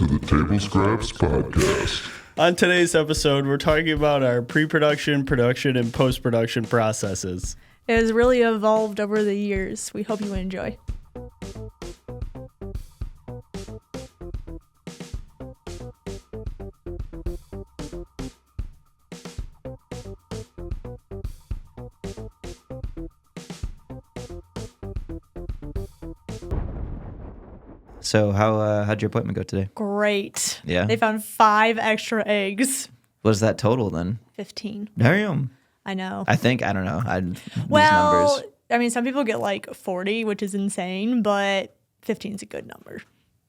to the Table Scraps Podcast. On today's episode, we're talking about our pre-production, production, and post-production processes. It has really evolved over the years. We hope you enjoy. So how'd your appointment go today? Great. Yeah? They found 5 extra eggs. What is that total then? 15. Damn. I know. I think, I don't know. These Well, numbers. I mean, some people get like 40, which is insane, but 15 is a good number.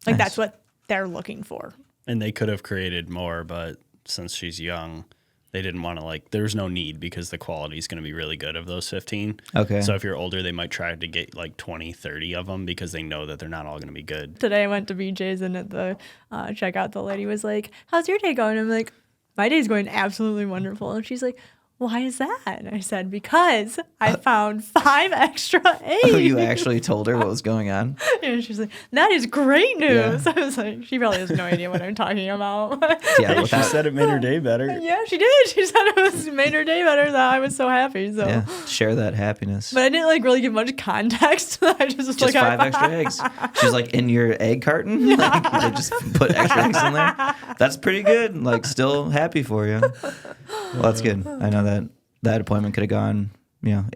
Like, Nice. that's what they're looking for. And they could have created more, but since she's young, they didn't want to, there's no need because the quality is going to be really good of those 15. Okay. So if you're older, they might try to get 20, 30 of them because they know that they're not all going to be good. Today I went to BJ's and at the checkout, the lady was like, "How's your day going?" I'm like, "My day's going absolutely wonderful." And she's like, "Why is that?" And I said, "Because I found 5 extra eggs." Oh, you actually told her what was going on? And she's like, "That is great news." Yeah. I was like, she probably has no idea what I'm talking about. Yeah, She without, said it made her day better. Yeah, she did. She said it was made her day better. That I was so happy. So, yeah, share that happiness. but I didn't really give much context. I just was Just like, 5 extra eggs. She's like, in your egg carton? Like, they just put extra eggs in there? That's pretty good. Still happy for you. Well, that's good. I know that appointment could have gone,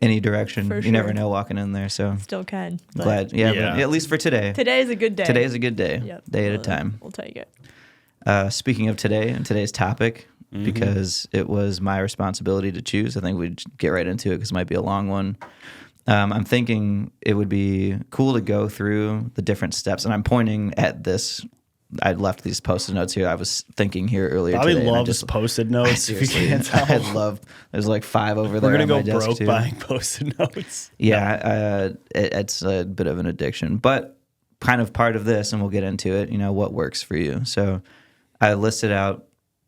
any direction. For You never sure. know walking in there, so Still can. but glad. Yeah, Yeah. But at least for today. Today is a good day. Today's a good day. Yep. Day at a time. We'll take it. Speaking of today and today's topic, because it was my responsibility to choose, I think we'd get right into it because it might be a long one. I'm thinking it would be cool to go through the different steps, and I'm pointing at this. I left these post-it notes here. I was thinking here earlier Bobby today. and I loves post-it notes. If you Seriously, can't tell. I love. There's 5 over there. We're on going my to go desk broke too. buying post-it notes. Yeah, it's a bit of an addiction, but kind of part of this, and we'll get into it, what works for you. So I listed out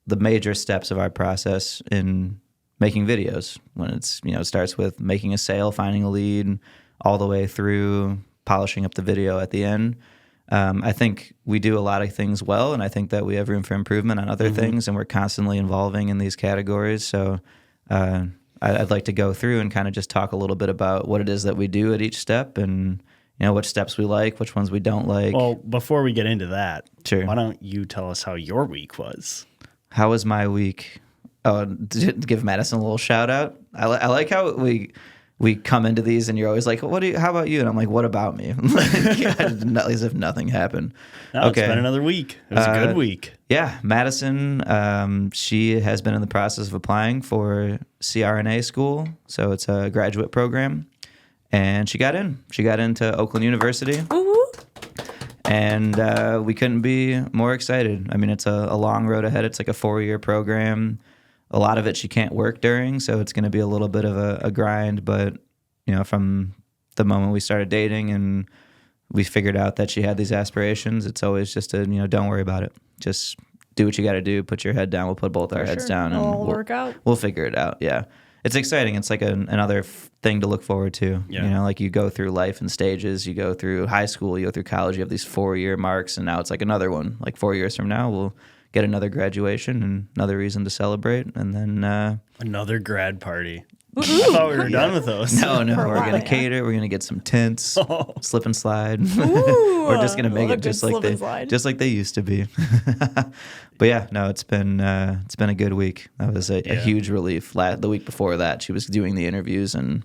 the major steps of our process in making videos when it's, it starts with making a sale, finding a lead, all the way through polishing up the video at the end. I think we do a lot of things well, and I think that we have room for improvement on other things, and we're constantly evolving in these categories. So I'd like to go through and kind of just talk a little bit about what it is that we do at each step and, which steps we like, which ones we don't like. Well, before we get into that, Sure. why don't you tell us how your week was? How was my week? Oh, give Madison a little shout out. I like how we come into these and you're always like, how about you? And I'm like, what about me? As if nothing happened. No, It's been another week. It was a good week. Yeah, Madison, she has been in the process of applying for CRNA school. So it's a graduate program. And she got in. She got into Oakland University. Woo-hoo. And we couldn't be more excited. I mean, it's a long road ahead. It's like a 4-year program. A lot of it she can't work during, so it's going to be a little bit of a grind. But, from the moment we started dating and we figured out that she had these aspirations, it's always just don't worry about it. Just do what you got to do. Put your head down. We'll put both our heads Sure. down. And It'll work out. We'll figure it out, yeah. It's exciting. It's like another thing to look forward to. Yeah. You go through life in stages. You go through high school, you go through college, you have these 4-year marks, and now it's like another one. 4 years from now, we'll get another graduation and another reason to celebrate. And then... Another grad party. I thought we were done with those. No, For a we're while, going to yeah. cater. We're going to get some tents, slip and slide. Ooh, We're just going to make love a it good just slip and slide. like they used to be. But yeah, no, it's been a good week. That was a huge relief. The week before that, she was doing the interviews, and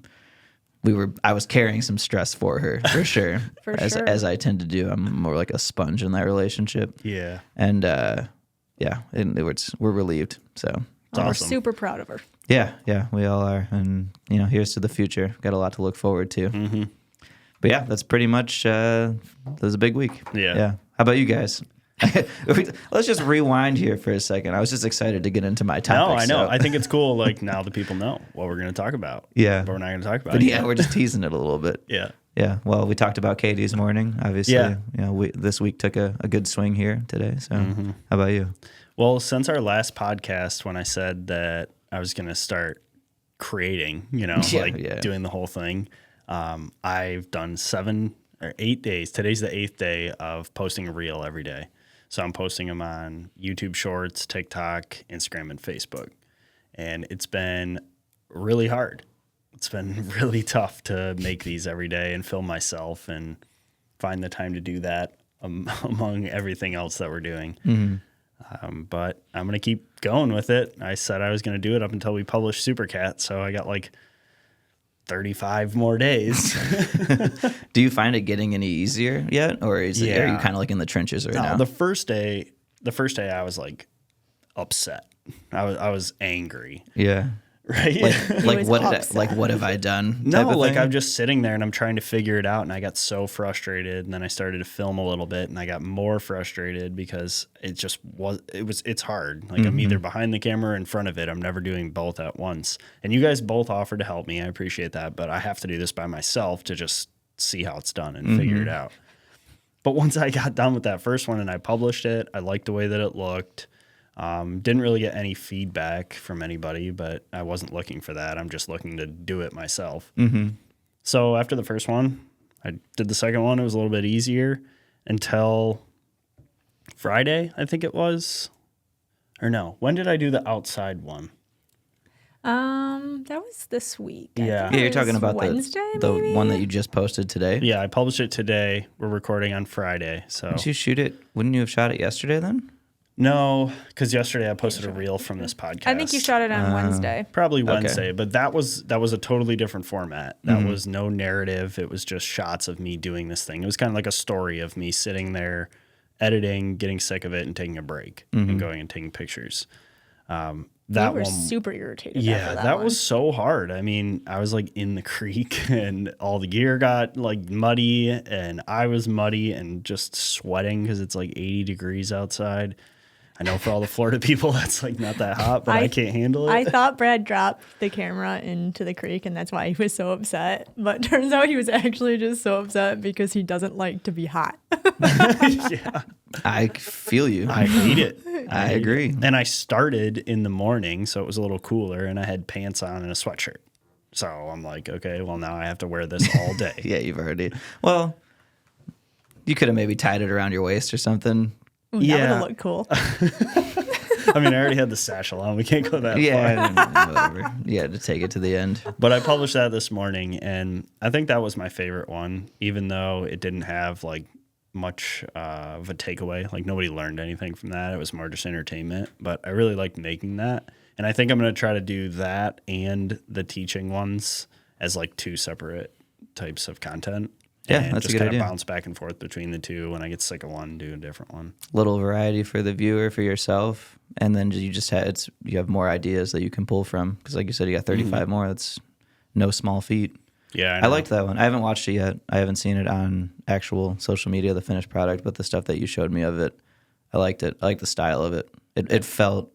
I was carrying some stress for her for sure. For as sure. I tend to do. I'm more like a sponge in that relationship. Yeah. And we're relieved. So We're awesome. super proud of her. yeah, we all are. And here's to the future. Got a lot to look forward to. Mm-hmm. But yeah, that's pretty much. That was a big week. Yeah. How about you guys? Let's just rewind here for a second. I was just excited to get into my topic. No, I know. so- I think it's cool. Now the people know what we're going to talk about. Yeah. But we're not going to talk about But it. yeah, we're just teasing it a little bit. Yeah. Yeah. Well, we talked about Katie's morning. Obviously, Yeah. This week took a good swing here today. So, Mm-hmm. how about you? Well, since our last podcast, when I said that I was going to start creating, doing the whole thing, I've done 7 or 8 days. Today's the 8th day of posting a reel every day. So I'm posting them on YouTube Shorts, TikTok, Instagram, and Facebook. And it's been really hard. It's been really tough to make these every day and film myself and find the time to do that among everything else that we're doing. But I'm going to keep going with it. I said I was going to do it up until we publish Supercat. So I got like 35 more days. Do you find it getting any easier yet? Or are you kind of like in the trenches right now? The first day I was like upset. I was angry. Yeah. Right? Like what have I done? No, type of like thing? I'm just sitting there and I'm trying to figure it out, and I got so frustrated, and then I started to film a little bit and I got more frustrated because it's hard. Like I'm either behind the camera or in front of it. I'm never doing both at once. And you guys both offered to help me. I appreciate that, but I have to do this by myself to just see how it's done and figure it out. But once I got done with that first one and I published it, I liked the way that it looked. Didn't really get any feedback from anybody, but I wasn't looking for that. I'm just looking to do it myself. So after the first one, I did the second one. It was a little bit easier until Friday, I think it was. Or no, when did I do the outside one? That was this week. Yeah. I think it You're talking was about Wednesday, the maybe? one that you just posted today? Yeah, I published it today. We're recording on Friday. So Did you shoot it? Wouldn't you have shot it yesterday then? no, because yesterday I posted a reel from this podcast. I think you shot it on Wednesday. Probably Wednesday, but that was a totally different format. That was no narrative. It was just shots of me doing this thing. It was kind of like a story of me sitting there, editing, getting sick of it, and taking a break and going and taking pictures. That You were one, super irritated. yeah, after that one. was so hard. I mean, I was like in the creek, and all the gear got like muddy, and I was muddy and just sweating because it's like 80 degrees outside. I know for all the Florida people, that's like not that hot, but I can't handle it. I thought Brad dropped the camera into the creek, and that's why he was so upset. But turns out he was actually just so upset because he doesn't like to be hot. Yeah, I feel you. I hate it. I agree. And I started in the morning, so it was a little cooler, and I had pants on and a sweatshirt. So I'm like, okay, well, now I have to wear this all day. Yeah, you've already. Well, you could have maybe tied it around your waist or something. Ooh, that would Yeah. have looked cool. I mean, I already had the satchel on. We can't go that far. Yeah, whatever. You had to take it to the end. But I published that this morning, and I think that was my favorite one, even though it didn't have like much of a takeaway. Like nobody learned anything from that. It was more just entertainment. But I really liked making that, and I think I'm going to try to do that and the teaching ones as like two separate types of content. Yeah, and that's a just good kind of idea. bounce back and forth between the two. When I get sick of one, do a different one. Little variety for the viewer, for yourself, and then you just you have more ideas that you can pull from. Because like you said, you got 35 more. That's no small feat. Yeah, I liked that one. I haven't watched it yet. I haven't seen it on actual social media, the finished product, but the stuff that you showed me of it, I liked it. I liked the style of it. It felt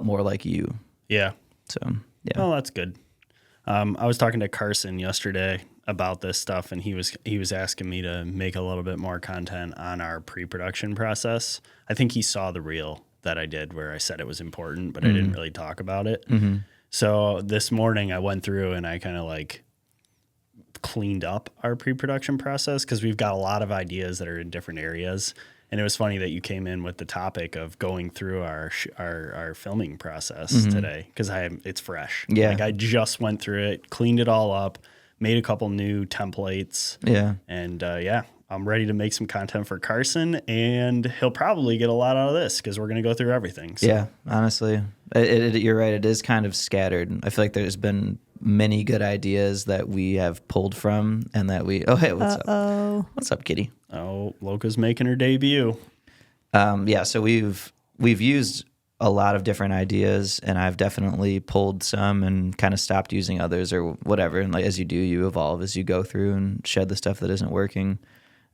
more like you. Yeah. So yeah. Oh, that's good. I was talking to Carson yesterday about this stuff, and he was asking me to make a little bit more content on our pre-production process. I think he saw the reel that I did where I said it was important, but I didn't really talk about it. So this morning I went through and I kind of like cleaned up our pre-production process because we've got a lot of ideas that are in different areas. And it was funny that you came in with the topic of going through our filming process today because it's fresh. Yeah. Like I just went through it, cleaned it all up, made a couple new templates. Yeah. And I'm ready to make some content for Carson, and he'll probably get a lot out of this because we're going to go through everything. So. Yeah, honestly, you're right. It is kind of scattered. I feel like there's been many good ideas that we have pulled from, and that oh, hey, what's up? What's up, kitty? Oh, Loca's making her debut. Yeah, so we've used a lot of different ideas, and I've definitely pulled some and kind of stopped using others or whatever. And like as you do, you evolve as you go through and shed the stuff that isn't working.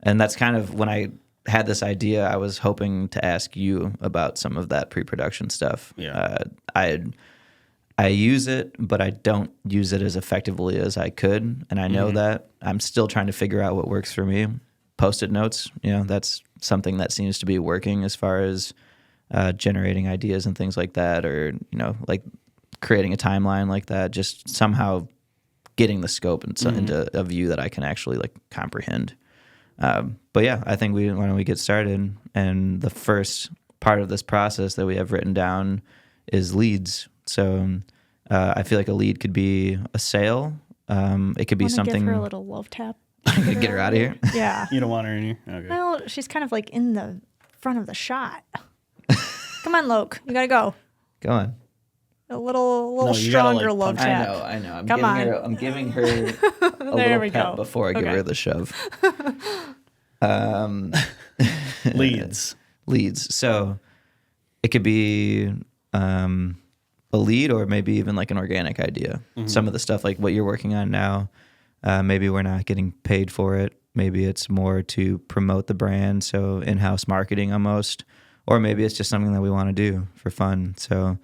And that's kind of when I had this idea, I was hoping to ask you about some of that pre-production stuff. Yeah. I use it, but I don't use it as effectively as I could. And I know that. I'm still trying to figure out what works for me. Post-it notes, that's something that seems to be working as far as generating ideas and things like that, or, like creating a timeline like that, just somehow getting the scope into a view that I can actually like comprehend. But yeah, I think why don't we get started? And the first part of this process that we have written down is leads. So I feel like a lead could be a sale. It could be something. Give her a little love tap. Get her out of here. Yeah. You don't want her in here? Okay. Well, she's kind of like in the front of the shot. Come on, Loke. You gotta go. Go on. A little No, you gotta, stronger like, love punch tap. I know. Come giving her a There we little pep go. before I give Okay. her the shove. Leads. So it could be a lead or maybe even like an organic idea. Some of the stuff like what you're working on now, maybe we're not getting paid for it. Maybe it's more to promote the brand, so in-house marketing almost. Or maybe it's just something that we want to do for fun. So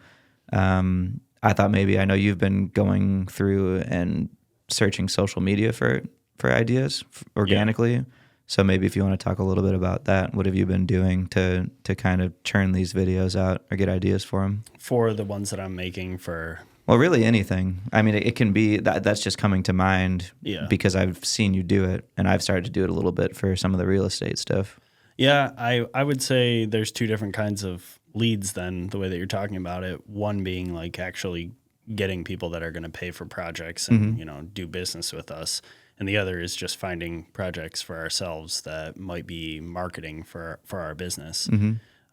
I thought maybe, I know you've been going through and searching social media for ideas organically. So maybe if you want to talk a little bit about that, what have you been doing to kind of churn these videos out or get ideas for them? For the ones that I'm making for... Well, really anything. I mean, it can be, that's just coming to mind because I've seen you do it, and I've started to do it a little bit for some of the real estate stuff. Yeah, I would say there's two different kinds of leads then, the way that you're talking about it. One being like actually getting people that are going to pay for projects and, do business with us. And the other is just finding projects for ourselves that might be marketing for our business.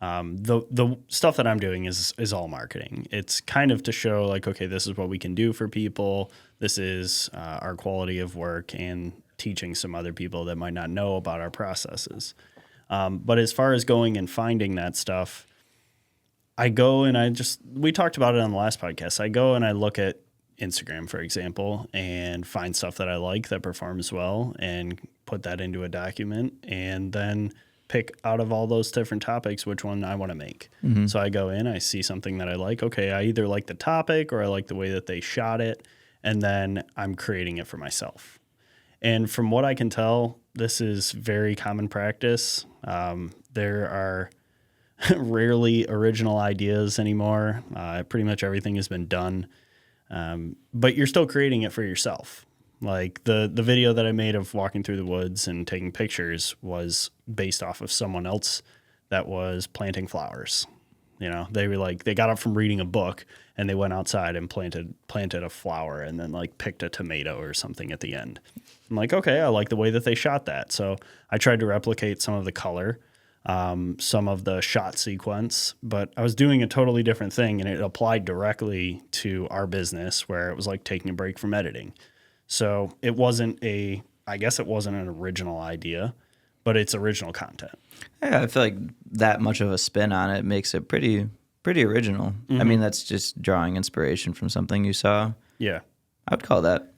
The stuff that I'm doing is all marketing. It's kind of to show like, okay, this is what we can do for people. This is our quality of work, and teaching some other people that might not know about our processes. But as far as going and finding that stuff, I go and we talked about it on the last podcast. I go and I look at Instagram, for example, and find stuff that I like that performs well and put that into a document, and then pick out of all those different topics which one I want to make. So I go in, I see something that I like. Okay, I either like the topic or I like the way that they shot it, and then I'm creating it for myself. And from what I can tell, this is very common practice. There are rarely original ideas anymore. Pretty much everything has been done. But you're still creating it for yourself. Like the video that I made of walking through the woods and taking pictures was based off of someone else that was planting flowers. They were like, they got up from reading a book and they went outside and planted a flower and then like picked a tomato or something at the end. I'm like, okay, I like the way that they shot that. So I tried to replicate some of the color, some of the shot sequence, but I was doing a totally different thing, and it applied directly to our business where it was like taking a break from editing. So it wasn't I guess it wasn't an original idea, but it's original content. Yeah, I feel like that much of a spin on it makes it pretty original. I mean, that's just drawing inspiration from something you saw. Yeah. I'd call that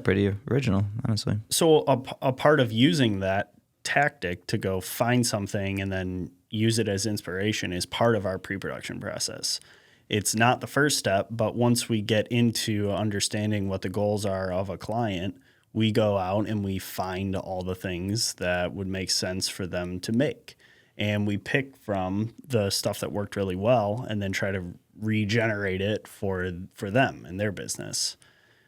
pretty original, honestly. So a part of using that tactic to go find something and then use it as inspiration is part of our pre-production process. It's not the first step, but once we get into understanding what the goals are of a client, we go out and we find all the things that would make sense for them to make. And we pick from the stuff that worked really well and then try to regenerate it for them and their business.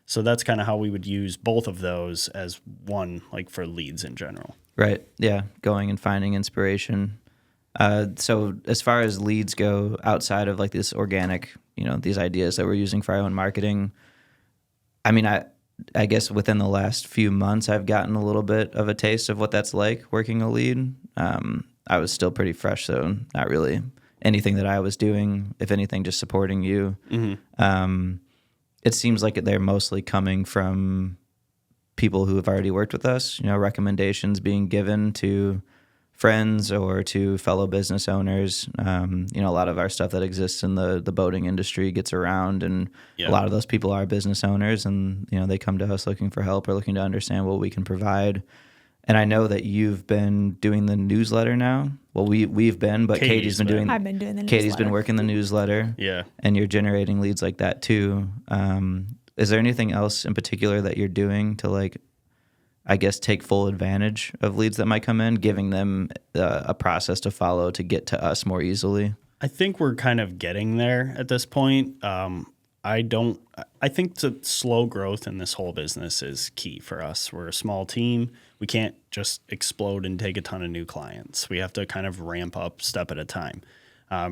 So that's kind of how we would use both of those as one, like for leads in general. Right. Yeah. Going and finding inspiration. So as far as leads go, outside of like this organic, these ideas that we're using for our own marketing, I mean, I guess within the last few months, I've gotten a little bit of a taste of what that's like working a lead. I was still pretty fresh, so not really anything that I was doing, if anything, just supporting you. It seems like they're mostly coming from people who have already worked with us, recommendations being given to friends or to fellow business owners. A lot of our stuff that exists in the boating industry gets around, and a lot of those people are business owners, and they come to us looking for help or looking to understand what we can provide. And I know that you've been doing the newsletter now. Well, we've been, but Katie's been doing. I've been doing the Katie's newsletter. been working the newsletter. Yeah. And you're generating leads like that too. Is there anything else in particular that you're doing to take full advantage of leads that might come in, giving them a process to follow to get to us more easily? I think we're kind of getting there at this point. I think the slow growth in this whole business is key for us. We're a small team. We can't just explode and take a ton of new clients. We have to kind of ramp up step at a time.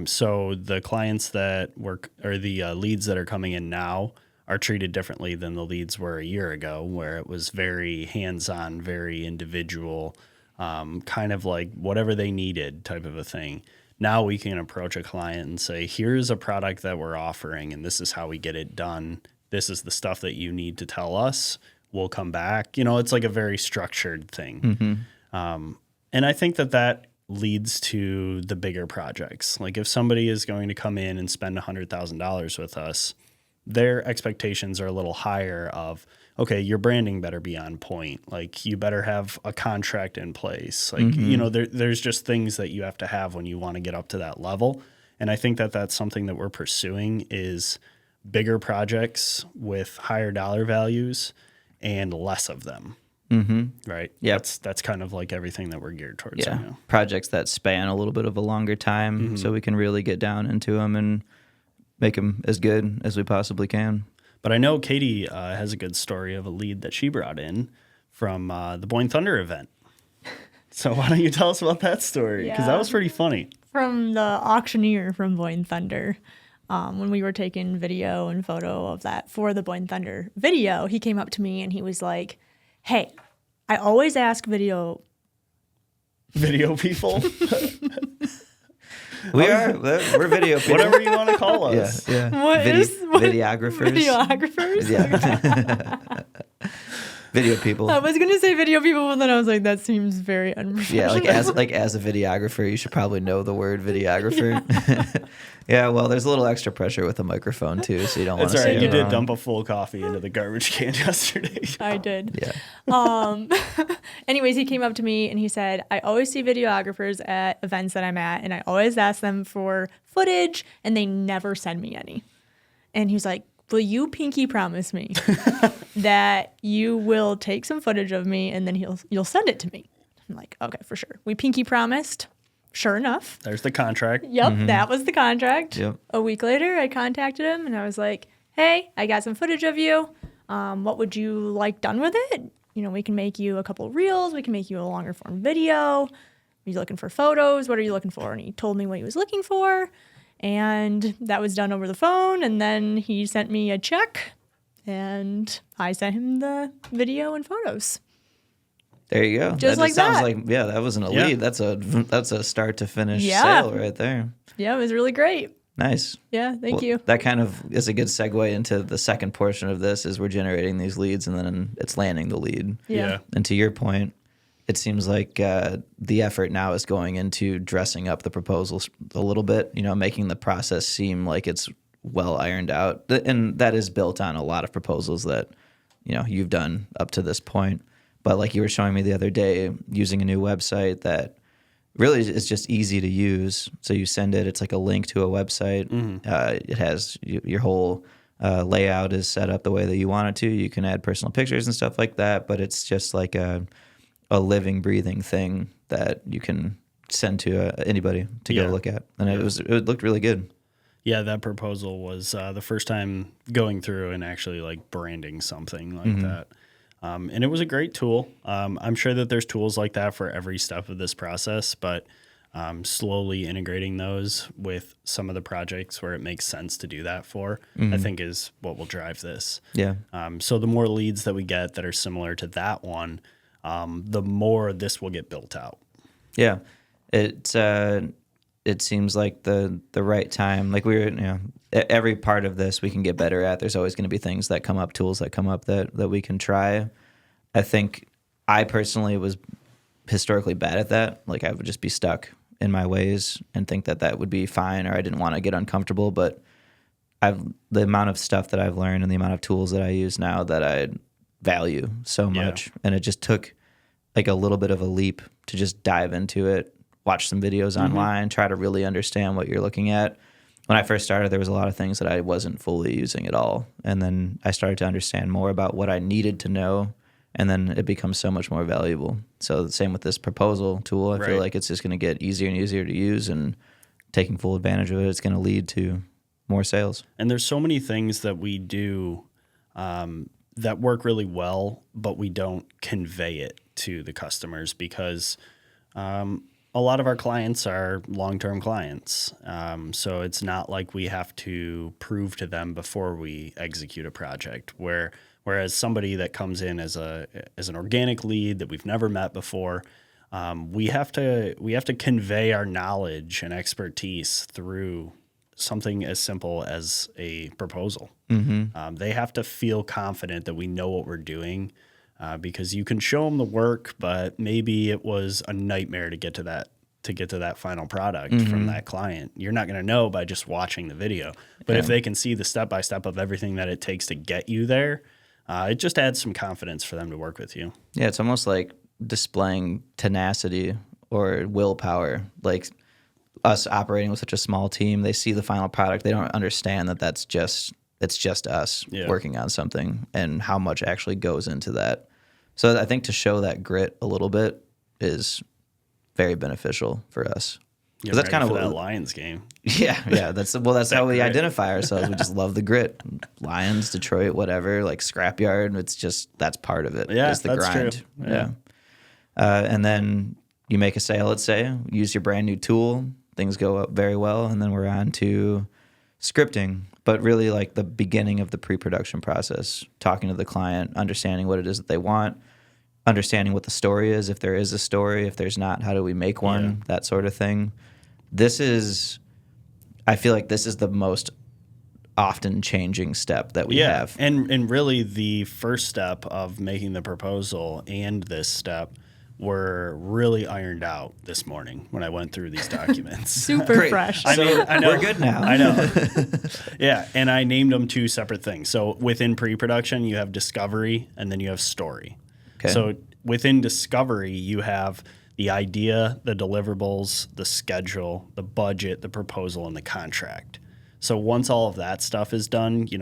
So the clients that work, or the leads that are coming in now, are treated differently than the leads were a year ago, where it was very hands-on, very individual, kind of like whatever they needed type of a thing. Now we can approach a client and say, here's a product that we're offering, and this is how we get it done. This is the stuff that you need to tell us. We'll come back. It's like a very structured thing. And I think that leads to the bigger projects. Like if somebody is going to come in and spend $100,000 with us, their expectations are a little higher of, okay, your branding better be on point. Like you better have a contract in place. Like, there's just things that you have to have when you want to get up to that level. And I think that that's something that we're pursuing is bigger projects with higher dollar values and less of them. Right. Yeah. That's kind of like everything that we're geared towards. Yeah. Right now. Projects that span a little bit of a longer time so we can really get down into them and make them as good as we possibly can. But I know Katie has a good story of a lead that she brought in from the Boyne Thunder event. So why don't you tell us about that story? Because that was pretty funny. From the auctioneer from Boyne Thunder. When we were taking video and photo of that for the Boyne Thunder video, he came up to me and he was like, hey, I always ask video people. We're video people. Whatever you want to call us. Yeah. What is videographers? Videographers? Yeah. Video people. I was gonna say video people, but then I was like, that seems very unprofessional. Yeah, as a videographer, you should probably know the word videographer. Yeah, well, there's a little extra pressure with a microphone too, so you don't want to That's say right. it You did wrong. dump a full coffee into the garbage can yesterday. I did. Yeah. Anyways, he came up to me and he said, I always see videographers at events that I'm at, and I always ask them for footage, and they never send me any. And he was like, will you pinky promise me that you will take some footage of me and then you'll send it to me? I'm like, okay, for sure. We pinky promised. Sure enough. There's the contract. Yep, that was the contract. Yep. A week later, I contacted him and I was like, hey, I got some footage of you. What would you like done with it? We can make you a couple of reels. We can make you a longer form video. Are you looking for photos? What are you looking for? And he told me what he was looking for. And that was done over the phone. And then he sent me a check and I sent him the video and photos. There you go. Just like sounds that. like, yeah, that wasn't a Yeah. lead. That's a start to finish Yeah. sale right there. Yeah, it was really great. Nice. Yeah, thank Well, you. That kind of is a good segue into the second portion of this is we're generating these leads and then it's landing the lead. Yeah. And to your point, it seems like the effort now is going into dressing up the proposals a little bit, making the process seem like it's well ironed out. And that is built on a lot of proposals that, you've done up to this point. But like you were showing me the other day, using a new website that really is just easy to use. So you send it, it's like a link to a website. It has your whole layout is set up the way that you want it to. You can add personal pictures and stuff like that, but it's just like a living, breathing thing that you can send to anybody to go look at. And it looked really good. Yeah, that proposal was the first time going through and actually like branding something like that. And it was a great tool. I'm sure that there's tools like that for every step of this process, but slowly integrating those with some of the projects where it makes sense to do that for, I think is what will drive this. Yeah. So the more leads that we get that are similar to that one, the more this will get built out. Yeah. It seems like the right time. Like every part of this we can get better at. There's always going to be things that come up, tools that come up that we can try. I think I personally was historically bad at that. Like I would just be stuck in my ways and think that would be fine, or I didn't want to get uncomfortable. But the amount of stuff that I've learned and the amount of tools that I use now that I value so much, and it just took like a little bit of a leap to just dive into it. Watch some videos online, try to really understand what you're looking at. When I first started, there was a lot of things that I wasn't fully using at all. And then I started to understand more about what I needed to know, and then it becomes so much more valuable. So the same with this proposal tool. I feel like it's just going to get easier and easier to use, and taking full advantage of it, it's going to lead to more sales. And there's so many things that we do that work really well, but we don't convey it to the customers because a lot of our clients are long-term clients. So it's not like we have to prove to them before we execute a project. Whereas somebody that comes in as an organic lead that we've never met before, we have to convey our knowledge and expertise through something as simple as a proposal. They have to feel confident that we know what we're doing, because you can show them the work, but maybe it was a nightmare to get to that final product from that client. You're not going to know by just watching the video, but if they can see the step-by-step of everything that it takes to get you there, it just adds some confidence for them to work with you. Yeah, it's almost like displaying tenacity or willpower. Like us operating with such a small team, they see the final product. They don't understand that it's just us working on something and how much actually goes into that. So I think to show that grit a little bit is very beneficial for us. You're That's kind of that Lions game. Yeah. That's how we identify ourselves. We just love the grit. Lions, Detroit, whatever. Like Scrapyard. It's just that's part of it. Yeah, is the that's grind. true. Yeah. And then you make a sale. Let's say use your brand new tool. Things go up very well, and then we're on to scripting. But really, like the beginning of the pre-production process, talking to the client, understanding what it is that they want, understanding what the story is, if there is a story, if there's not, how do we make one, that sort of thing. I feel like this is the most often changing step that we have. And really the first step of making the proposal and this step were really ironed out this morning when I went through these documents. Super fresh. I know. We're good now. I know. Yeah, and I named them two separate things. So within pre-production, you have discovery and then you have story. Okay. So within discovery, you have the idea, the deliverables, the schedule, the budget, the proposal, and the contract. So once all of that stuff is done, you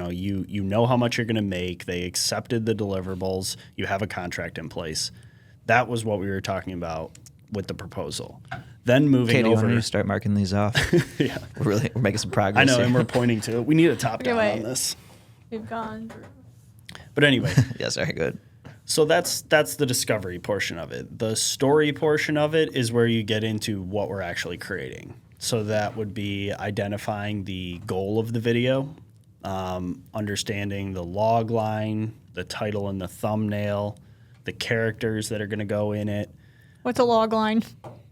know how much you're going to make. They accepted the deliverables. You have a contract in place. That was what we were talking about with the proposal. Then moving Katie, over. why don't you start marking these off? Yeah. We're making some progress. I know, here. and we're pointing to it. We need a top down wait. on this. We've gone. But anyway, Yeah, sorry, good. so that's the discovery portion of it. The story portion of it is where you get into what we're actually creating. So that would be identifying the goal of the video, understanding the log line, the title and the thumbnail, the characters that are going to go in it. What's a log line?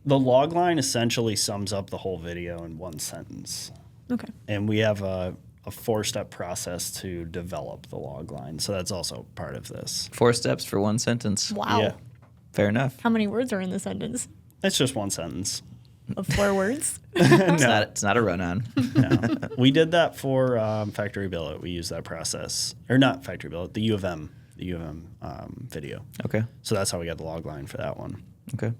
The log line essentially sums up the whole video in one sentence. Okay. And we have a 4-step process to develop the log line. So that's also part of this. 4 steps for 1 sentence. Wow. Yeah. Fair enough. How many words are in the sentence? It's just one sentence. Of 4 words? It's not a run-on. No. We did that for Factory Billet. We used that process. Or not Factory Billet, the U of M video. Okay. So that's how we got the log line for that one. Okay.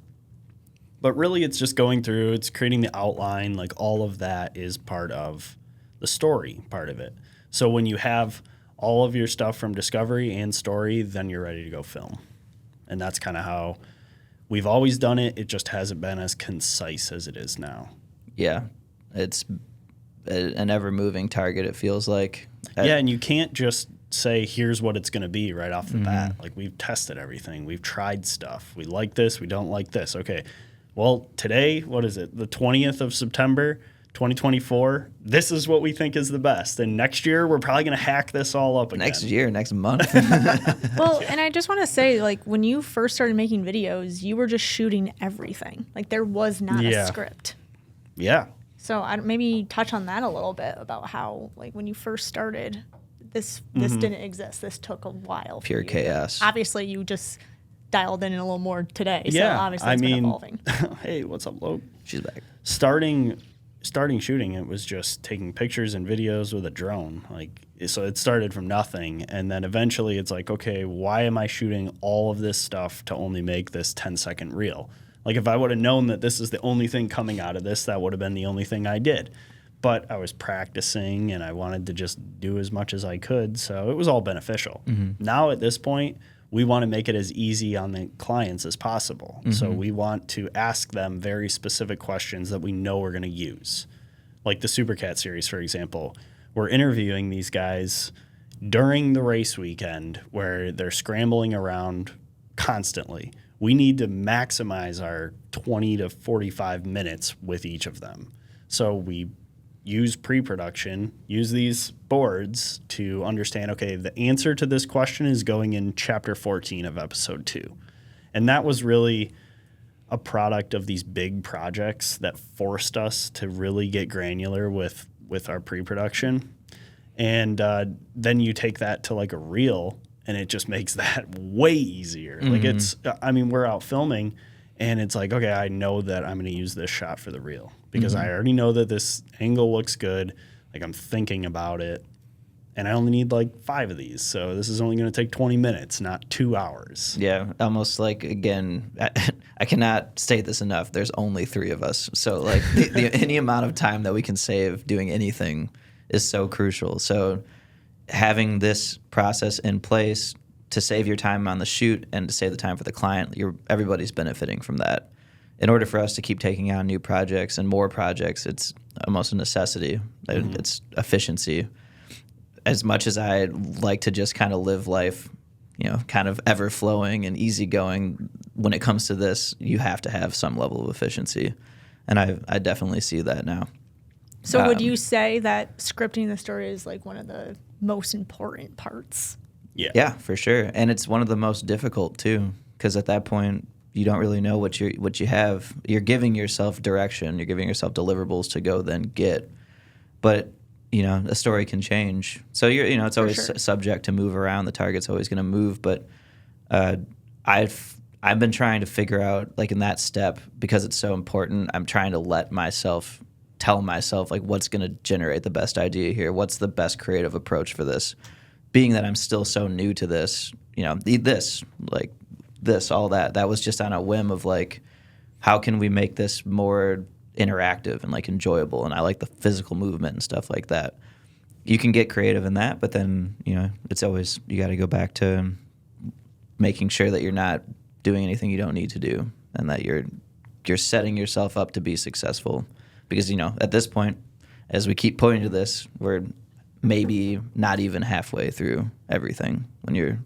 But really, it's just going through, it's creating the outline. Like all of that is part of the story part of it. So when you have all of your stuff from discovery and story, then you're ready to go film. And that's kind of how we've always done it. It just hasn't been as concise as it is now. Yeah. It's an ever-moving target, it feels like. Yeah, and you can't just say, here's what it's going to be right off the bat. Like, we've tested everything. We've tried stuff. We like this. We don't like this. Okay, well, today, what is it? The 20th of September, 2024, this is what we think is the best. And next year, we're probably going to hack this all up again. Next year, next month. Well, and I just want to say, like, when you first started making videos, you were just shooting everything. Like, there was not a script. Yeah. So maybe touch on that a little bit about how, like, when you first started, this didn't exist. This took a while. Pure chaos. Obviously, you just dialed in a little more today. Yeah. So obviously, it's been evolving. Hey, what's up, Logan? She's back. Starting shooting, it was just taking pictures and videos with a drone. Like, so it started from nothing, and then eventually it's like, okay, why am I shooting all of this stuff to only make this 10-second reel? Like, if I would have known that this is the only thing coming out of this, that would have been the only thing I did. But I was practicing, and I wanted to just do as much as I could, so it was all beneficial. Now at this point, we want to make it as easy on the clients as possible. So we want to ask them very specific questions that we know we're going to use. Like the Supercat series, for example. we're interviewing these guys during the race weekend where they're scrambling around constantly. We need to maximize our 20 to 45 minutes with each of them. So we use pre-production, use these boards to understand, okay, the answer to this question is going in chapter 14 of episode 2. And that was really a product of these big projects that forced us to really get granular with our pre-production. And then you take that to like a reel, and it just makes that way easier. Like we're out filming, and it's like, okay, I know that I'm going to use this shot for the reel because I already know that this angle looks good. Like, I'm thinking about it, and I only need like 5 of these. So this is only going to take 20 minutes, not 2 hours. Yeah, almost like, again, I cannot state this enough. There's only 3 of us. So like any amount of time that we can save doing anything is so crucial. So having this process in place to save your time on the shoot and to save the time for the client, everybody's benefiting from that. In order for us to keep taking on new projects and more projects, it's almost a necessity. It's efficiency. As much as I like to just kind of live life, kind of ever flowing and easygoing, when it comes to this, you have to have some level of efficiency. And I definitely see that now. So would you say that scripting the story is like one of the most important parts? Yeah. Yeah, for sure. And it's one of the most difficult too, because at that point you don't really know what you have. You're giving yourself direction, you're giving yourself deliverables to go then get. But a story can change. So it's always subject to move around. The target's always going to move, but I've been trying to figure out, like, in that step, because it's so important, I'm trying to tell myself like what's going to generate the best idea here, what's the best creative approach for this, being that I'm still so new to this, all that was just on a whim of like, how can we make this more interactive and like enjoyable? And I like the physical movement and stuff like that. You can get creative in that, but then it's always, you got to go back to making sure that you're not doing anything you don't need to do, and that you're setting yourself up to be successful. Because, at this point, as we keep pointing to this, we're maybe not even halfway through everything when you're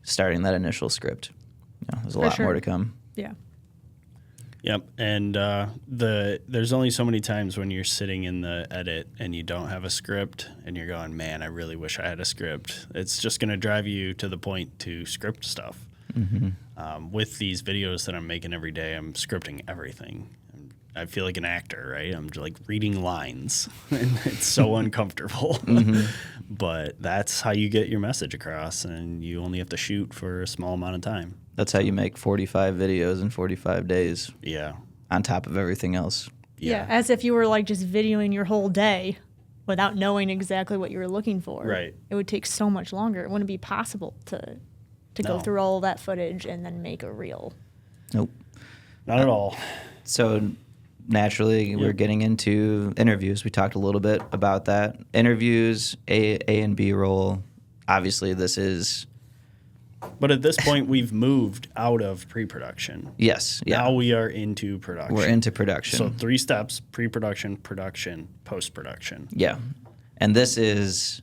starting that initial script. There's a lot more to come. Yeah. Yep. And there's only so many times when you're sitting in the edit and you don't have a script and you're going, man, I really wish I had a script. It's just going to drive you to the point to script stuff. With these videos that I'm making every day, I'm scripting everything. I feel like an actor, right? I'm like reading lines, and it's so uncomfortable. But that's how you get your message across, and you only have to shoot for a small amount of time. That's how you make 45 videos in 45 days. Yeah. On top of everything else. Yeah, as if you were like just videoing your whole day without knowing exactly what you were looking for. Right. It would take so much longer. It wouldn't be possible to go through all that footage and then make a reel. Nope. Not at all. So naturally, we're getting into interviews. We talked a little bit about that. Interviews, A and B roll. Obviously, this is... But at this point, we've moved out of pre-production. Yes. Yeah. Now we are into production. We're into production. So 3 steps: pre-production, production, post-production. Yeah. And this is...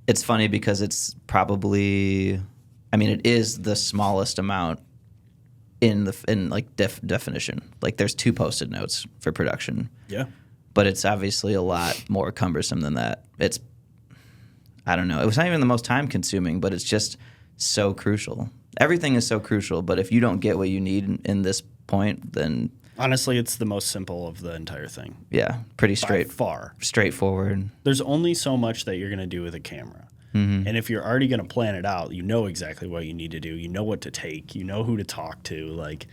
It's funny because it's probably... it is the smallest amount in definition. Like, there's 2 Post-it notes for production. Yeah. But it's obviously a lot more cumbersome than that. It's, I don't know. It was not even the most time consuming, but it's just so crucial. Everything is so crucial, but if you don't get what you need in this point, then... Honestly, it's the most simple of the entire thing. Yeah, pretty straightforward. There's only so much that you're going to do with a camera. And if you're already going to plan it out, you know exactly what you need to do. You know what to take. You know who to talk to. Like,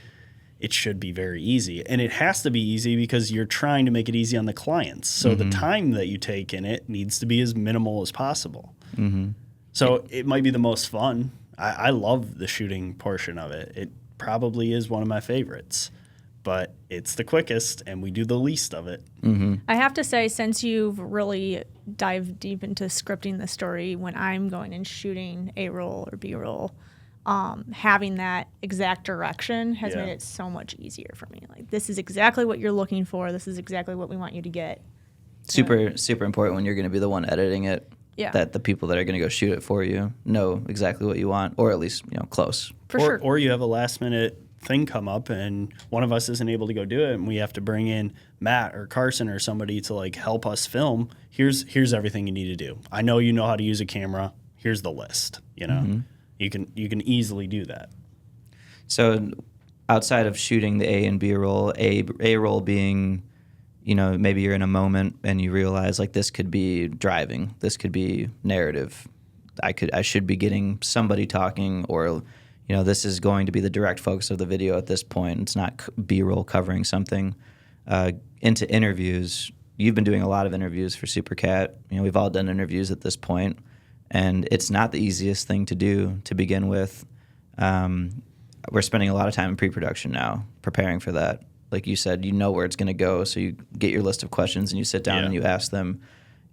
it should be very easy. And it has to be easy because you're trying to make it easy on the clients. So the time that you take in it needs to be as minimal as possible. So it might be the most fun. I love the shooting portion of it. It probably is one of my favorites. But it's the quickest, and we do the least of it. I have to say, since you've really dived deep into scripting the story, when I'm going and shooting A-roll or B-roll, having that exact direction has made it so much easier for me. Like, this is exactly what you're looking for. This is exactly what we want you to get. Super important when you're going to be the one editing it. Yeah. That the people that are going to go shoot it for you know exactly what you want, or at least close. For sure. Or you have a last minute thing come up and one of us isn't able to go do it, and we have to bring in Matt or Carson or somebody to like help us film. Here's everything you need to do. I know you know how to use a camera. Here's the list. You can easily do that. So outside of shooting the A and B roll, A roll being, maybe you're in a moment and you realize like this could be driving, this could be narrative. I should be getting somebody talking, or this is going to be the direct focus of the video at this point. It's not B roll covering something. Into interviews, you've been doing a lot of interviews for Supercat. We've all done interviews at this point, and it's not the easiest thing to do to begin with. We're spending a lot of time in pre-production now, preparing for that. Like you said, where it's going to go, so you get your list of questions and you sit down and you ask them.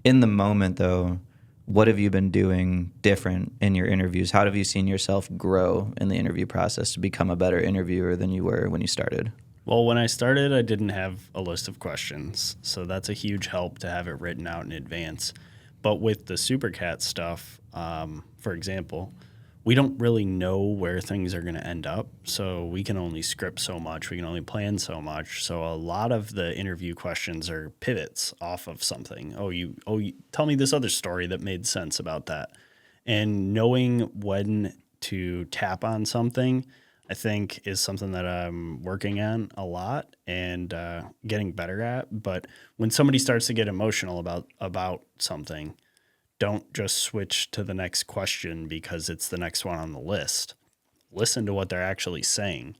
In the moment, though, what have you been doing different in your interviews? How have you seen yourself grow in the interview process to become a better interviewer than you were when you started? Well, when I started, I didn't have a list of questions, so that's a huge help to have it written out in advance. But with the Supercat stuff, for example, we don't really know where things are going to end up, so we can only script so much, we can only plan so much. So a lot of the interview questions are pivots off of something. You tell me this other story that made sense about that. And knowing when to tap on something, I think, is something that I'm working on a lot and getting better at. But when somebody starts to get emotional about something, don't just switch to the next question because it's the next one on the list. Listen to what they're actually saying.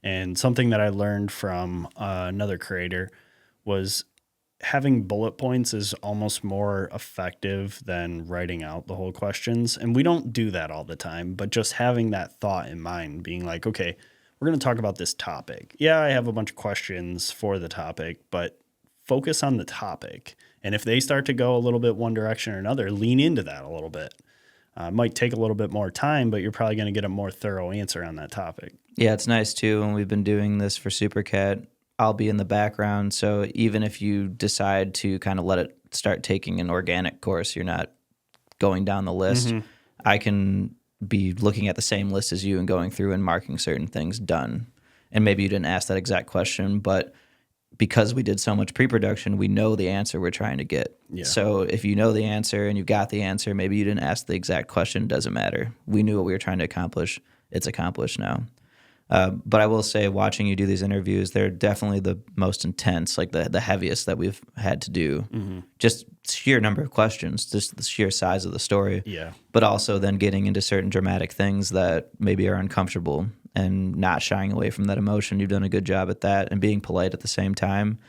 And something that I learned from another creator was having bullet points is almost more effective than writing out the whole questions. And we don't do that all the time, but just having that thought in mind, being like, okay, we're going to talk about this topic. Yeah, I have a bunch of questions for the topic, but focus on the topic. And if they start to go a little bit one direction or another, lean into that a little bit. It might take a little bit more time, but you're probably going to get a more thorough answer on that topic. Yeah, it's nice too. When we've been doing this for Supercat, I'll be in the background. So even if you decide to kind of let it start taking an organic course, you're not going down the list. I can be looking at the same list as you and going through and marking certain things done. And maybe you didn't ask that exact question, but because we did so much pre-production, we know the answer we're trying to get. Yeah. So if you know the answer and you got the answer, maybe you didn't ask the exact question, doesn't matter. We knew what we were trying to accomplish. It's accomplished now. But I will say, watching you do these interviews, they're definitely the most intense, like the heaviest that we've had to do. Just sheer number of questions, just the sheer size of the story. Yeah. But also then getting into certain dramatic things that maybe are uncomfortable and not shying away from that emotion. You've done a good job at that, and being polite at the same time.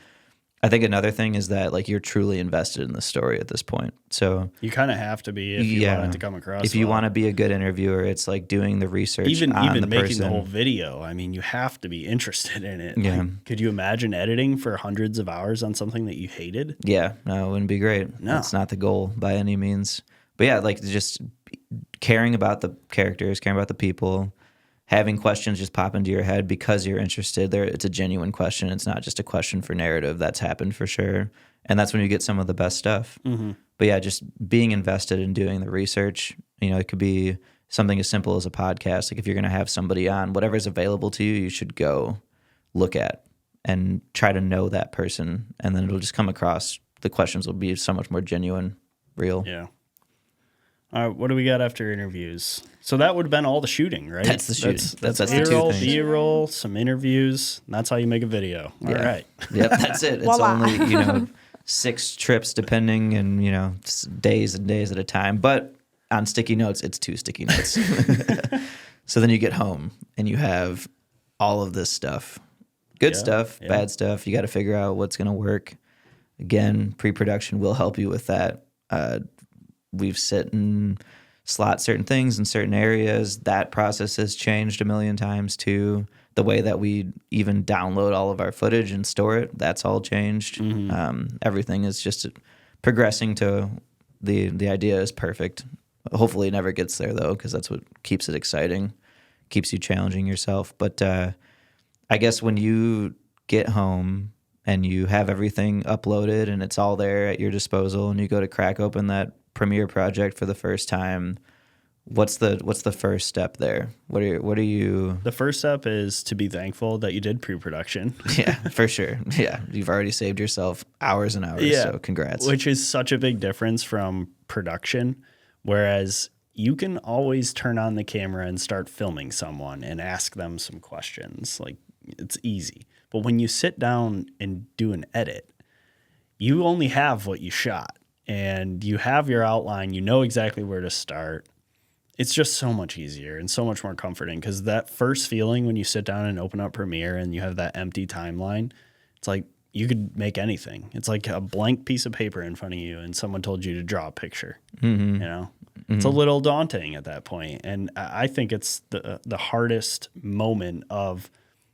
I think another thing is that like you're truly invested in the story at this point. So you kind of have to be if you want it to come across. If you want to be a good interviewer, it's like doing the research. Even the making person. the whole video. I mean, you have to be interested in it. Yeah. Like, could you imagine editing for hundreds of hours on something that you hated? Yeah, no, it wouldn't be great. No, that's not the goal by any means. But yeah, like just caring about the characters, caring about the people. Having questions just pop into your head because you're interested. It's a genuine question. It's not just a question for narrative. That's happened for sure. And that's when you get some of the best stuff. But yeah, just being invested in doing the research. It could be something as simple as a podcast. Like if you're going to have somebody on, whatever's available to you, you should go look at and try to know that person. And then it'll just come across. The questions will be so much more genuine, real. Yeah. All right, what do we got after interviews? So that would have been all the shooting, right? That's the shooting. That's the A-roll, two things. B-roll, some interviews. And that's how you make a video. All right. Yep, that's it. It's Voila. only, 6 trips depending and, days and days at a time. But on sticky notes, it's 2 sticky notes. So then you get home and you have all of this stuff. Good stuff, bad stuff. You got to figure out what's going to work. Again, pre-production will help you with that. We've sit and slot certain things in certain areas. That process has changed a million times too. The way that we even download all of our footage and store it, that's all changed. Everything is just progressing to the idea is perfect. Hopefully it never gets there though, because that's what keeps it exciting, keeps you challenging yourself. But I guess when you get home and you have everything uploaded and it's all there at your disposal, and you go to crack open that Premiere project for the first time, what's the first step there? What are you? The first step is to be thankful that you did pre-production. Yeah, for sure. Yeah, you've already saved yourself hours and hours. Yeah, so congrats. Which is such a big difference from production, whereas you can always turn on the camera and start filming someone and ask them some questions. Like, it's easy. But when you sit down and do an edit, you only have what you shot, and you have your outline. You know exactly where to start. It's just so much easier and so much more comforting, because that first feeling when you sit down and open up Premiere and you have that empty timeline, it's like you could make anything. It's like a blank piece of paper in front of you and someone told you to draw a picture. You know, it's a little daunting at that point. And I think it's the hardest moment of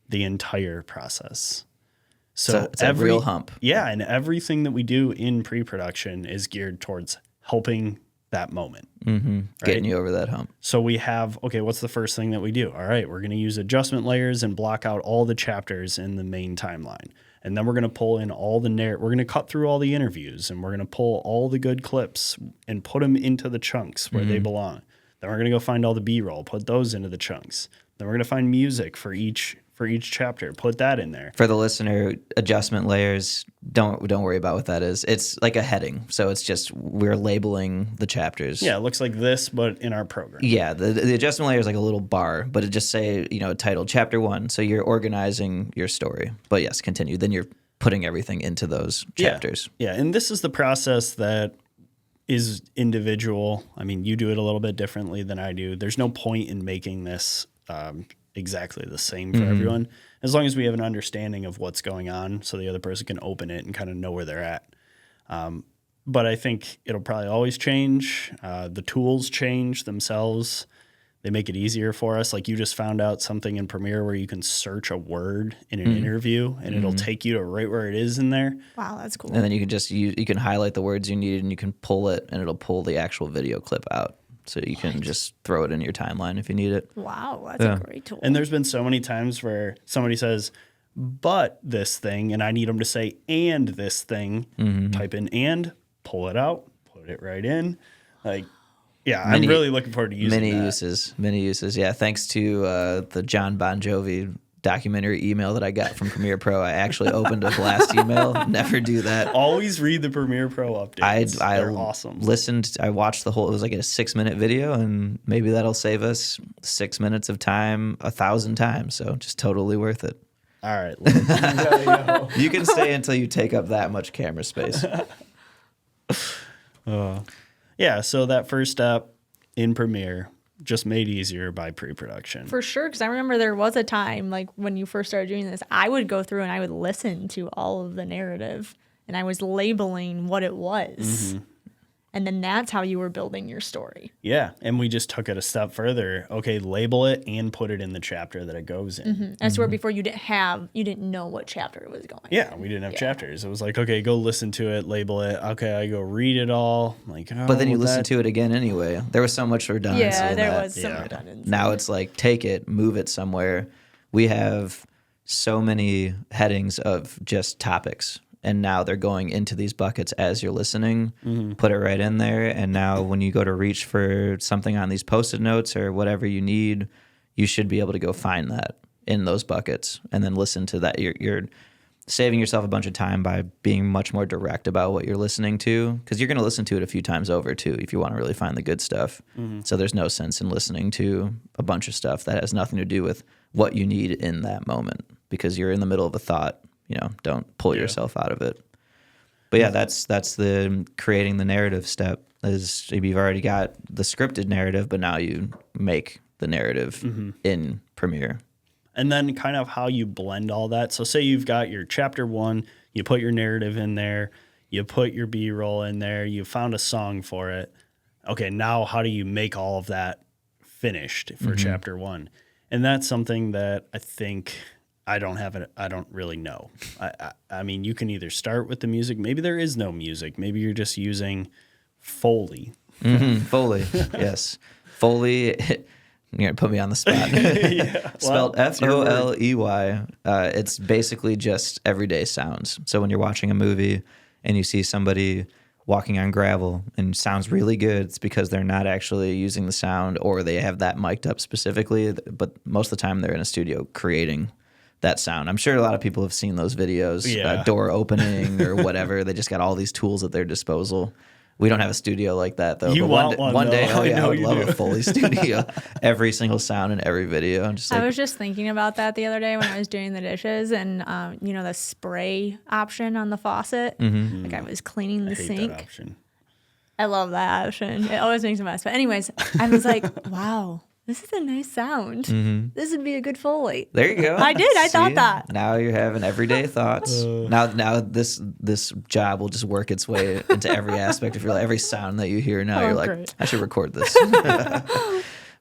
the entire process. So it's a real hump. Yeah, and everything that we do in pre-production is geared towards helping that moment. Right? Getting you over that hump. So we have, okay, what's the first thing that we do? All right, we're going to use adjustment layers and block out all the chapters in the main timeline. And then we're going to pull in all the we're going to cut through all the interviews, and we're going to pull all the good clips and put them into the chunks where they belong. Then we're going to go find all the B-roll, put those into the chunks. Then we're going to find music for each chapter, put that in there. For the listener, adjustment layers, don't worry about what that is. It's like a heading. So it's just we're labeling the chapters. Yeah, it looks like this, but in our program. Yeah, the adjustment layer is like a little bar, but it just say, titled Chapter 1. So you're organizing your story. But yes, continue. Then you're putting everything into those chapters. Yeah, and this is the process that is individual. I mean, you do it a little bit differently than I do. There's no point in making this exactly the same for everyone, as long as we have an understanding of what's going on so the other person can open it and kind of know where they're at. But I think it'll probably always change. The tools change themselves. They make it easier for us. Like, you just found out something in Premiere where you can search a word in an interview and it'll take you to right where it is in there. Wow, that's cool. And then you can just you can highlight the words you need, and you can pull it, and it'll pull the actual video clip out. So you can just throw it in your timeline if you need it. Wow, that's a great tool. And there's been so many times where somebody says, but this thing, and I need them to say, and this thing, type in and, pull it out, put it right in. Like, yeah, I'm really looking forward to using that. Many uses. Yeah, thanks to the John Bon Jovi documentary email that I got from Premiere Pro. I actually opened a blast email. Never do that. Always read the Premiere Pro updates. They're awesome. I watched the whole, it was like a 6-minute video, and maybe that'll save us 6 minutes of time 1,000 times. So just totally worth it. All right. Let's go. You can stay until you take up that much camera space. Yeah, so that first step in Premiere just made easier by pre-production. For sure, because I remember there was a time, like when you first started doing this, I would go through and I would listen to all of the narrative, and I was labeling what it was. And then that's how you were building your story. Yeah, and we just took it a step further. Okay, label it and put it in the chapter that it goes in. That's where before you didn't know what chapter it was going. Yeah, we didn't have chapters. It was like, okay, go listen to it, label it. Okay, I go read it all. Like, but then you listen to it again anyway. There was so much redundancy. Yeah, there that. was some redundancy. Now it's like, take it, move it somewhere. We have so many headings of just topics, and now they're going into these buckets as you're listening. Put it right in there, and now when you go to reach for something on these Post-it notes or whatever you need, you should be able to go find that in those buckets and then listen to that. You're saving yourself a bunch of time by being much more direct about what you're listening to, because you're going to listen to it a few times over too if you want to really find the good stuff. So there's no sense in listening to a bunch of stuff that has nothing to do with what you need in that moment, because you're in the middle of a thought. Don't pull yourself out of it. But yeah, that's the creating the narrative step. Is you've already got the scripted narrative, but now you make the narrative in Premiere. And then kind of how you blend all that. So say you've got your chapter 1, you put your narrative in there, you put your B-roll in there, you found a song for it. Okay, now how do you make all of that finished for chapter 1? And that's something that I think I don't really know. I mean, you can either start with the music. Maybe there is no music. Maybe you're just using Foley. Foley, yes. Foley, You're gonna put me on the spot. Spelled Foley. It's basically just everyday sounds. So when you're watching a movie and you see somebody walking on gravel and sounds really good, it's because they're not actually using the sound, or they have that mic'd up specifically. But most of the time they're in a studio creating that sound. I'm sure a lot of people have seen those videos, door opening or whatever. They just got all these tools at their disposal. We don't have a studio like that, though. You but want one one day, though. I would love a Foley studio. Every single sound in every video. I'm just I was just thinking about that the other day when I was doing the dishes, and the spray option on the faucet. Like I was cleaning the I hate sink. that option. I love that option. It always makes a mess. But anyways, I was like, wow, this is a nice sound. This would be a good Foley. there you go. I did. I thought See? that. Now you're having everyday thoughts. Now this job will just work its way into every aspect of your life. Every sound that you hear now, you're like, great. I should record this.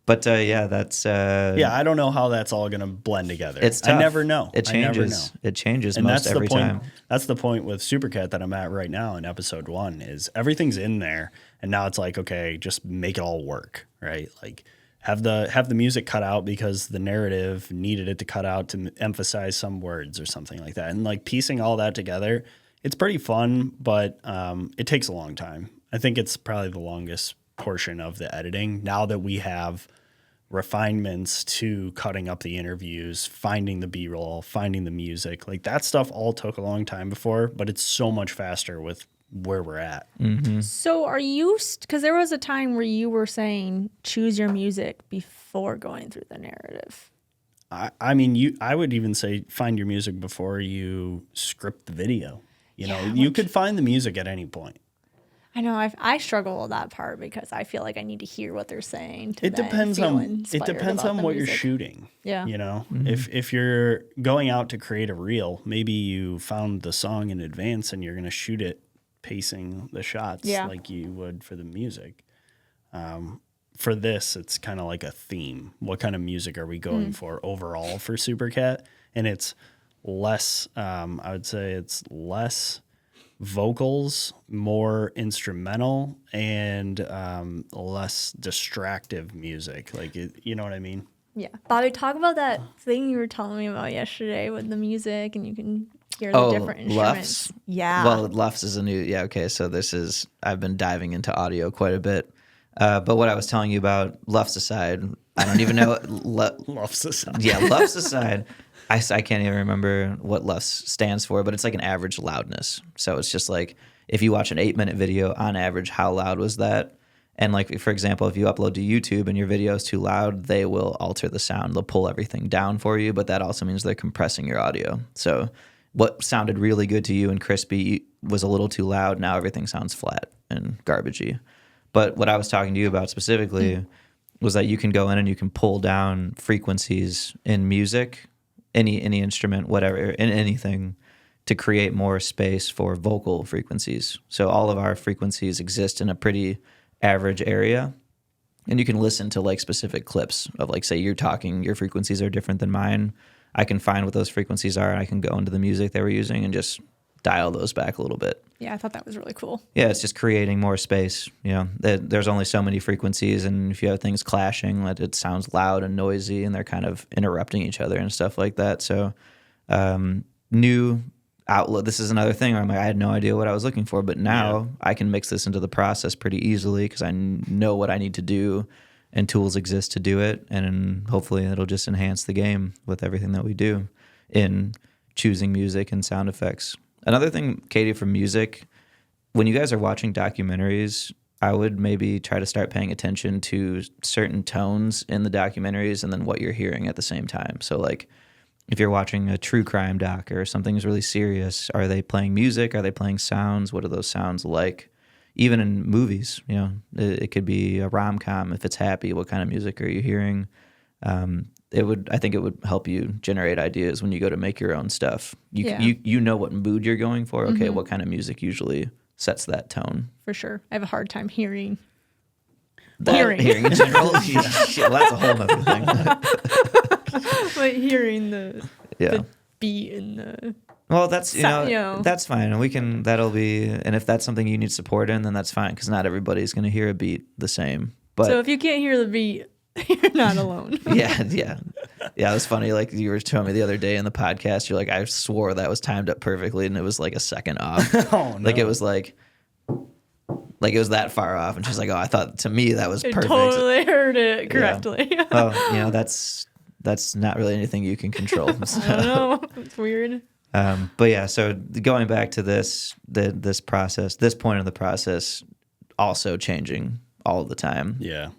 But that's I don't know how that's all going to blend together. It's tough. I never know. It I never changes. know. It changes And most that's every the point. time. That's the point with Supercat that I'm at right now in episode 1 is everything's in there, and now it's like, okay, just make it all work, right? Like have the music cut out because the narrative needed it to cut out to emphasize some words or something like that, and like piecing all that together. It's pretty fun, but it takes a long time. I think it's probably the longest portion of the editing. Now that we have refinements to cutting up the interviews, finding the B-roll, finding the music, like that stuff all took a long time before, but it's so much faster with where we're at. So are you, because there was a time where you were saying choose your music before going through the narrative. I mean, I would even say find your music before you script the video. You could find the music at any point. I know I struggle with that part because I feel like I need to hear what they're saying. It depends on what you're shooting. Yeah. If you're going out to create a reel, maybe you found the song in advance and you're going to shoot it pacing the shots like you would for the music. For this, it's kind of like a theme. What kind of music are we going for overall for Supercat? And it's less, I would say it's less vocals, more instrumental, and less distractive music. Like, you know what I mean? Yeah. Bobby, talk about that thing you were telling me about yesterday with the music, and you can hear the different instruments. Luffs? Yeah. Well, Luffs is a new, okay, so I've been diving into audio quite a bit. But what I was telling you about, Luffs aside, I don't even know. Luffs aside. Yeah, Luffs aside. I can't even remember what Luffs stands for, but it's like an average loudness. So it's just like if you watch an 8-minute video, on average, how loud was that? And like, for example, if you upload to YouTube and your video is too loud, they will alter the sound. They'll pull everything down for you, but that also means they're compressing your audio. So what sounded really good to you and crispy was a little too loud. Now everything sounds flat and garbagey. But what I was talking to you about specifically was that you can go in and you can pull down frequencies in music, any instrument, whatever, in anything, to create more space for vocal frequencies. So all of our frequencies exist in a pretty average area, and you can listen to like specific clips of like, say you're talking, your frequencies are different than mine. I can find what those frequencies are, and I can go into the music they were using and just dial those back a little bit. Yeah, I thought that was really cool. Yeah, it's just creating more space. There's only so many frequencies, and if you have things clashing, it sounds loud and noisy, and they're kind of interrupting each other and stuff like that. So, new outlet. This is another thing where I'm like, I had no idea what I was looking for, but now I can mix this into the process pretty easily because I know what I need to do, and tools exist to do it, and hopefully it'll just enhance the game with everything that we do in choosing music and sound effects. Another thing, Katie, for music, when you guys are watching documentaries, I would maybe try to start paying attention to certain tones in the documentaries and then what you're hearing at the same time. So like if you're watching a true crime doc or something's really serious, are they playing music? Are they playing sounds? What are those sounds like? Even in movies, it could be a rom-com. If it's happy, what kind of music are you hearing? I think it would help you generate ideas when you go to make your own stuff. You know what mood you're going for. Okay, what kind of music usually sets that tone? For sure. I have a hard time hearing. Hearing in general? Well, that's a whole other thing. But hearing the beat and the... Well, that's that's fine, and and if that's something you need support in, then that's fine because not everybody's going to hear a beat the same. But so if you can't hear the beat, You're not alone. Yeah. It was funny. Like you were telling me the other day in the podcast, you're like, I swore that was timed up perfectly, and it was like a second off. Oh, no. Like it was like it was that far off, and she's like, oh, I thought to me that was I perfect. totally heard it correctly. Well, that's not really anything you can control. I don't know. It's weird. But yeah, so going back to this process, this point of the process, also changing all the time. Yeah.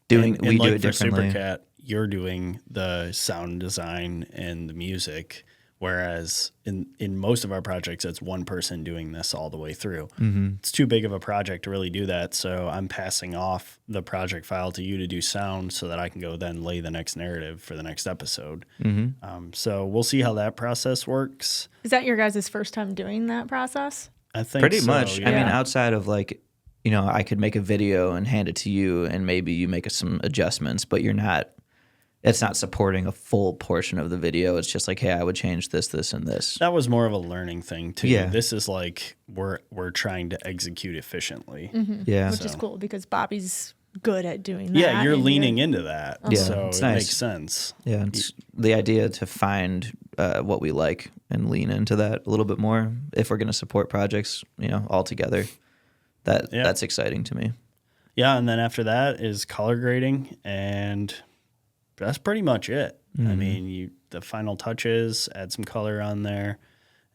We and do like it differently. For Supercat, you're doing the sound design and the music, whereas in most of our projects, it's one person doing this all the way through. Mm-hmm. It's too big of a project to really do that, so I'm passing off the project file to you to do sound so that I can go then lay the next narrative for the next episode. Mm-hmm. So we'll see how that process works. Is that your guys' first time doing that process? I think Pretty so, much. yeah. I mean, outside of like, I could make a video and hand it to you, and maybe you make some adjustments, but it's not supporting a full portion of the video. It's just like, hey, I would change this, this, and this. That was more of a learning thing too. Yeah. This is like we're trying to execute efficiently. Yeah. Which is cool because Bobby's good at doing that. Yeah, you're and leaning into that. Yeah, So it's it nice. makes sense. Yeah, it's the idea to find what we like and lean into that a little bit more if we're going to support projects, all together. That's exciting to me. Yeah, and then after that is color grading, and that's pretty much it. Mm-hmm. I mean, the final touches, add some color on there,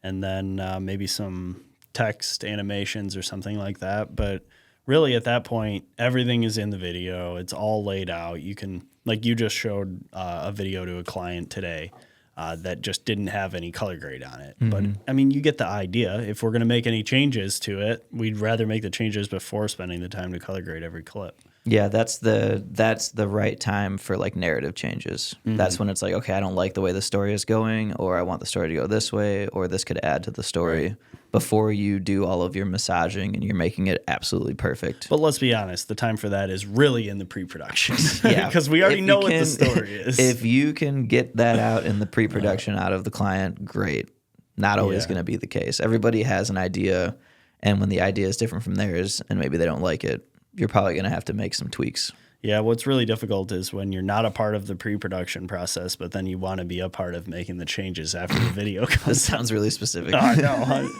and then maybe some text animations or something like that. But really, at that point, everything is in the video. It's all laid out. You can, like you just showed a video to a client today that just didn't have any color grade on it. But, I mean, you get the idea. If we're going to make any changes to it, we'd rather make the changes before spending the time to color grade every clip. Yeah, that's the right time for like narrative changes. That's when it's like, okay, I don't like the way the story is going, or I want the story to go this way, or this could add to the story. Right. Before you do all of your massaging and you're making it absolutely perfect. But let's be honest, the time for that is really in the pre-production. Yeah, because we already know what the story is. If you can get that out in the pre-production out of the client, great. Not always going to be the case. Everybody has an idea, and when the idea is different from theirs, and maybe they don't like it, you're probably going to have to make some tweaks. Yeah, what's really difficult is when you're not a part of the pre-production process, but then you want to be a part of making the changes after the video comes. This sounds really specific. I know.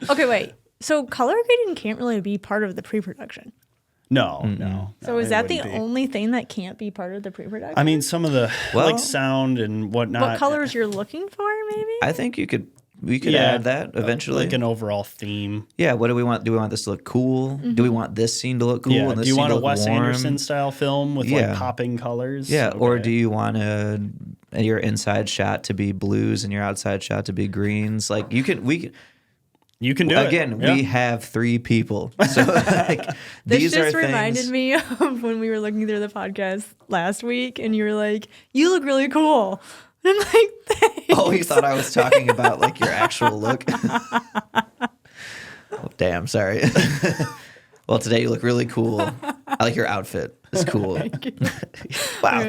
Okay, wait. So color grading can't really be part of the pre-production. No. So is it that the wouldn't be. only thing that can't be part of the pre-production? I mean, some of the Well- like sound and whatnot. what colors you're looking for, maybe? I think we could add that eventually. like an overall theme. Yeah, what do we want? Do we want this to look cool? Do we want this scene to look cool? Yeah. And this Do you scene want to a look Wes warm? Anderson style film with Yeah. like popping colors? Yeah, or Okay. do you want your inside shot to be blues and your outside shot to be greens? Like you can do it. again. Yeah. We have 3 people, so like This these just are reminded things. me of when we were looking through the podcast last week, and you were like, "You look really cool." And I'm like, "Thanks." Oh, you thought I was talking about like your actual look? Oh, damn, sorry. Well, today you look really cool. I like your outfit. It's cool. Wow, Okay,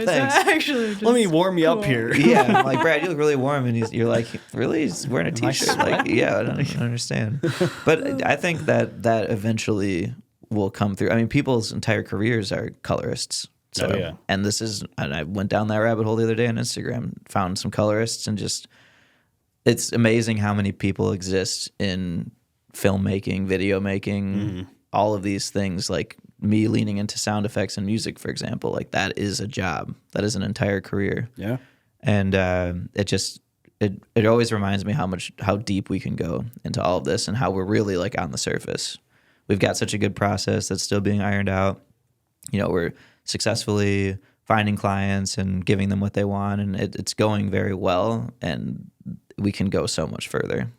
so thanks. actually, just Let me warm you up cool. here. Yeah, I'm like, Brad, you look really warm, and you're like, really? He's wearing a t-shirt. Like, yeah, I don't understand. But I think that eventually will come through. I mean, people's entire careers are colorists. So, Oh, yeah. and I went down that rabbit hole the other day on Instagram, found some colorists, and just, it's amazing how many people exist in filmmaking, video making, all of these things. Like me leaning into sound effects and music, for example, like that is a job. That is an entire career. Yeah. And it always reminds me how deep we can go into all of this and how we're really like on the surface. We've got such a good process that's still being ironed out. We're successfully finding clients and giving them what they want, and it's going very well, and we can go so much further.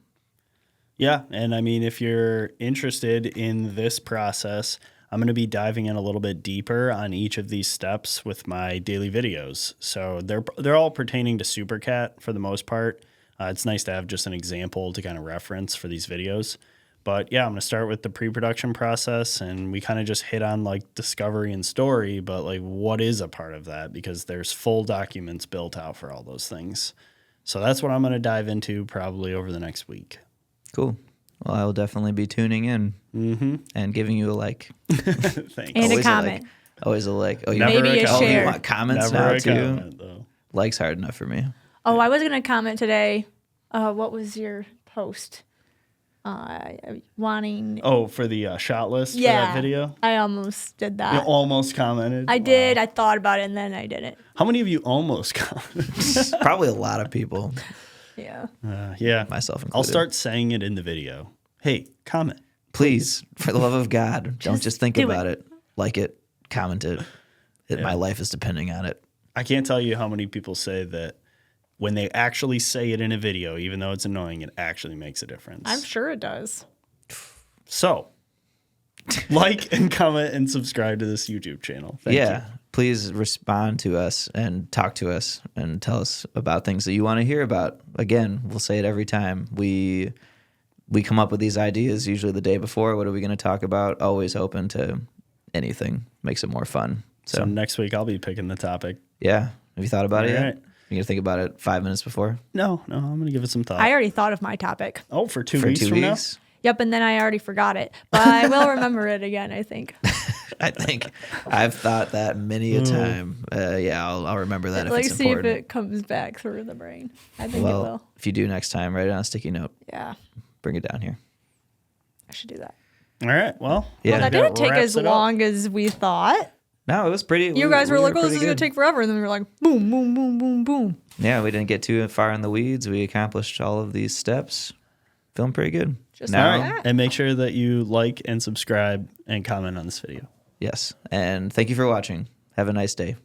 Yeah, and I mean, if you're interested in this process, I'm going to be diving in a little bit deeper on each of these steps with my daily videos. So they're all pertaining to Supercat for the most part. It's nice to have just an example to kind of reference for these videos. But yeah, I'm going to start with the pre-production process, and we kind of just hit on like discovery and story, but like what is a part of that? Because there's full documents built out for all those things. So that's what I'm going to dive into probably over the next week. Cool. Well, I will definitely be tuning in and giving you a like. Thanks. And a Always comment. Always a like. Oh, you Never Maybe a oh, share. you want comments Never now a too? comment, though. Likes hard enough for me. Oh, I was gonna comment today. What was your post? Wanting. Oh, for the shot list for Yeah, that video? I almost did You that. almost commented? I Wow. did. I thought about it and then I didn't. How many of you almost commented? Probably a lot of people, Yeah. Yeah. myself included. I'll start saying it in the video. Hey, comment. Please, for the love of God, don't just think do about it. Like it, comment it. My life is depending on it. I can't tell you how many people say that when they actually say it in a video, even though it's annoying, it actually makes a difference. I'm sure it does. So, like and comment and subscribe to this YouTube channel. Thank you. Please respond to us and talk to us and tell us about things that you want to hear about. Again, we'll say it every time. We come up with these ideas usually the day before. What are we going to talk about? Always open to anything. Makes it more fun. So next week I'll be picking the topic. Yeah. Have you thought about it All yet? right. You going to think about it 5 minutes before? No, I'm going to give it some thought. I already thought of my topic. Oh, for 2 For weeks 2 from weeks? Yep, and then I already forgot it. But I will remember it again, I think. I think I've thought that many a time. I'll remember that if Like, it's see if important. it comes back through the brain. I think it Well, will. if you do next time, write it on a sticky note. Yeah, Bring it down here. I should do that. All right. Well, Yeah. That didn't take wraps as it up. long as we thought. No, it was pretty. You guys were like, oh, this is pretty going to good. take forever. And then we were like, boom, boom, boom, boom, boom. Yeah, we didn't get too far in the weeds. We accomplished all of these steps. Feeling pretty good. Just now, like All right. that. And make sure that you like and subscribe and comment on this video. yes. And thank you for watching. Have a nice day.